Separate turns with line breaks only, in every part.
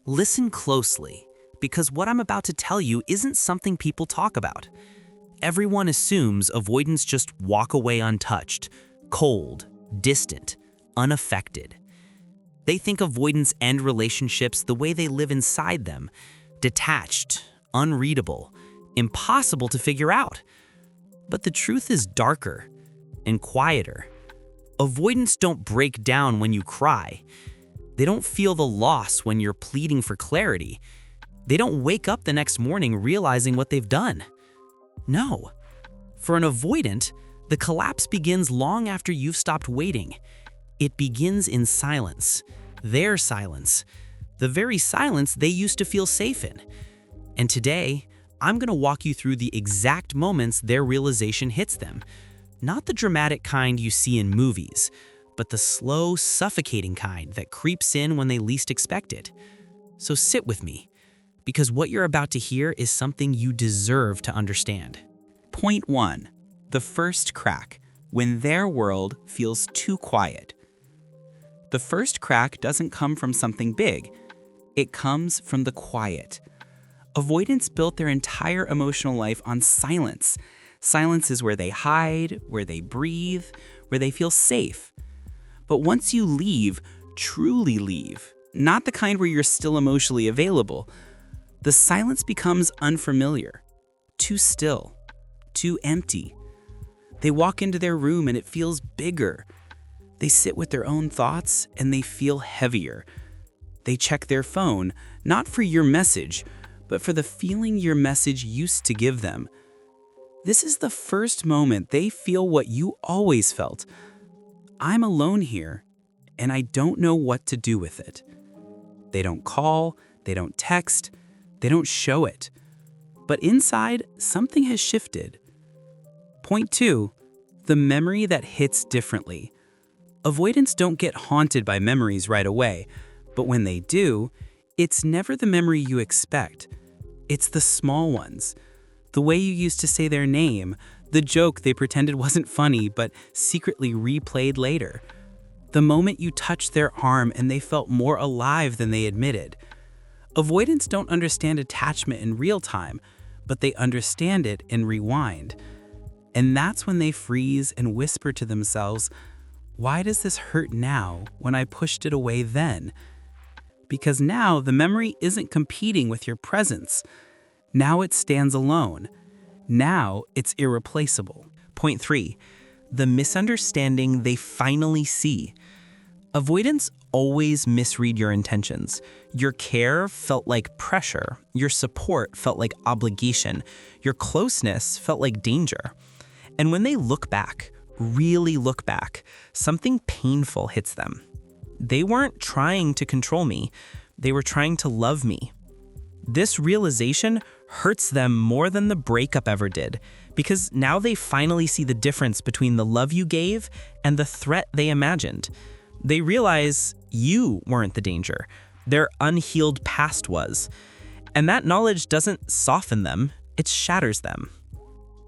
Listen closely, because what I'm about to tell you isn't something people talk about. Everyone assumes avoidants just walk away untouched, cold, distant, unaffected. They think avoidants end relationships the way they live inside them, detached, unreadable, impossible to figure out. But the truth is darker and quieter. Avoidants don't break down when you cry. They don't feel the loss when you're pleading for clarity. They don't wake up the next morning realizing what they've done. No. For an avoidant, the collapse begins long after you've stopped waiting. It begins in silence, their silence, the very silence they used to feel safe in. And today, I'm going to walk you through the exact moments their realization hits them. Not the dramatic kind you see in movies, but the slow, suffocating kind that creeps in when they least expect it. So sit with me, because what you're about to hear is something you deserve to understand.
Point 1. The first crack, when their world feels too quiet. The first crack doesn't come from something big. It comes from the quiet. Avoidants built their entire emotional life on silence. Silence is where they hide, where they breathe, where they feel safe. But once you leave, truly leave, not the kind where you're still emotionally available, the silence becomes unfamiliar, too still, too empty. They walk into their room and it feels bigger. They sit with their own thoughts and they feel heavier. They check their phone, not for your message, but for the feeling your message used to give them. This is the first moment they feel what you always felt. I'm alone here, and I don't know what to do with it. They don't call, they don't text, they don't show it. But inside, something has shifted. Point 2, the memory that hits differently. Avoidants don't get haunted by memories right away, but when they do, it's never the memory you expect. It's the small ones. The way you used to say their name, the joke they pretended wasn't funny but secretly replayed later. The moment you touched their arm and they felt more alive than they admitted. Avoidants don't understand attachment in real time, but they understand it in rewind. And that's when they freeze and whisper to themselves, "Why does this hurt now when I pushed it away then?" Because now the memory isn't competing with your presence. Now it stands alone. Now it's irreplaceable.
Point 3, the misunderstanding they finally see. Avoidants always misread your intentions. Your care felt like pressure. Your support felt like obligation. Your closeness felt like danger. And when they look back, really look back, something painful hits them. They weren't trying to control me. They were trying to love me. This realization hurts them more than the breakup ever did, because now they finally see the difference between the love you gave and the threat they imagined. They realize you weren't the danger. Their unhealed past was. And that knowledge doesn't soften them, it shatters them.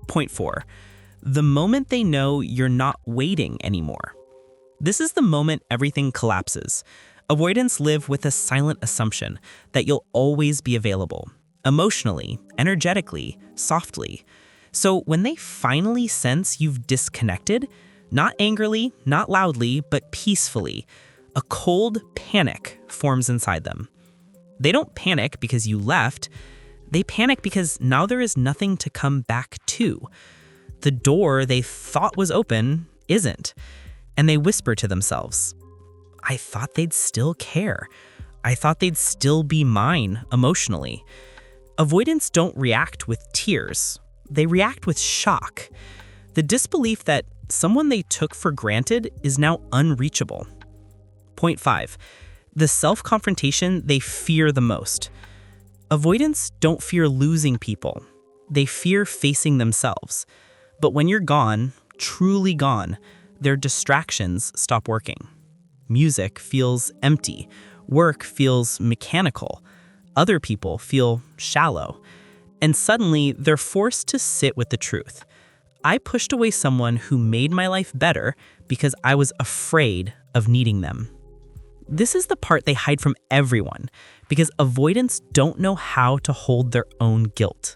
Point 4, the moment they know you're not waiting anymore. This is the moment everything collapses. Avoidants live with a silent assumption that you'll always be available, emotionally, energetically, softly. So when they finally sense you've disconnected, not angrily, not loudly, but peacefully, a cold panic forms inside them. They don't panic because you left. They panic because now there is nothing to come back to. The door they thought was open isn't. And they whisper to themselves, "I thought they'd still care. I thought they'd still be mine emotionally." Avoidants don't react with tears. They react with shock. The disbelief that someone they took for granted is now unreachable. Point 5, the self-confrontation they fear the most. Avoidants don't fear losing people. They fear facing themselves. But when you're gone, truly gone, their distractions stop working. Music feels empty. Work feels mechanical. Other people feel shallow. And suddenly, they're forced to sit with the truth. I pushed away someone who made my life better because I was afraid of needing them. This is the part they hide from everyone because avoidants don't know how to hold their own guilt.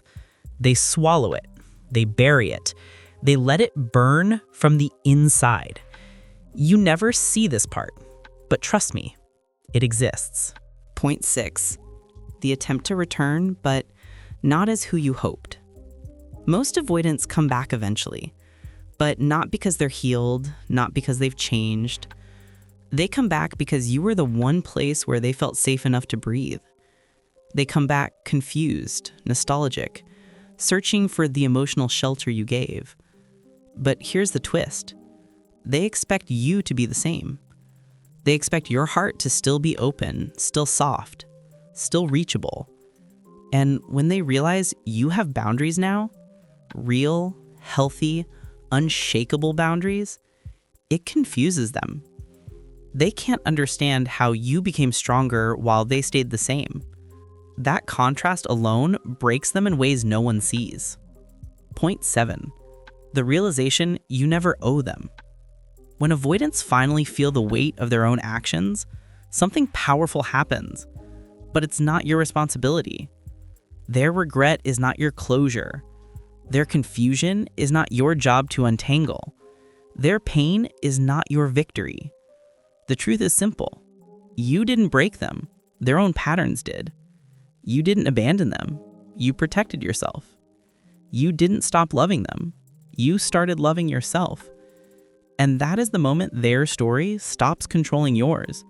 They swallow it. They bury it. They let it burn from the inside. You never see this part, but trust me, it exists.
Point 6. The attempt to return, but not as who you hoped. Most avoidants come back eventually, but not because they're healed, not because they've changed. They come back because you were the one place where they felt safe enough to breathe. They come back confused, nostalgic, searching for the emotional shelter you gave. But here's the twist. They expect you to be the same. They expect your heart to still be open, still soft, still reachable. And when they realize you have boundaries now, real, healthy, unshakable boundaries, it confuses them. They can't understand how you became stronger while they stayed the same. That contrast alone breaks them in ways no one sees. Point 7. The realization you never owe them. When avoidants finally feel the weight of their own actions, something powerful happens, but it's not your responsibility. Their regret is not your closure. Their confusion is not your job to untangle. Their pain is not your victory. The truth is simple. You didn't break them. Their own patterns did. You didn't abandon them. You protected yourself. You didn't stop loving them. You started loving yourself. And that is the moment their story stops controlling yours.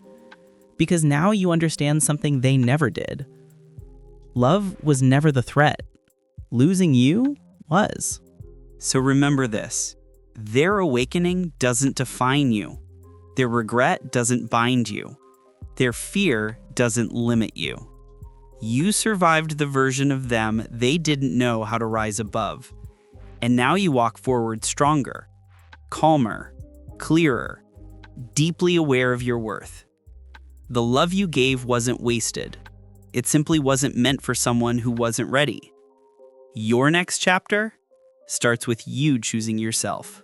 Because now you understand something they never did. Love was never the threat. Losing you was.
So remember this. Their awakening doesn't define you. Their regret doesn't bind you. Their fear doesn't limit you. You survived the version of them they didn't know how to rise above. And now you walk forward stronger, calmer, clearer, deeply aware of your worth. The love you gave wasn't wasted. It simply wasn't meant for someone who wasn't ready. Your next chapter starts with you choosing yourself.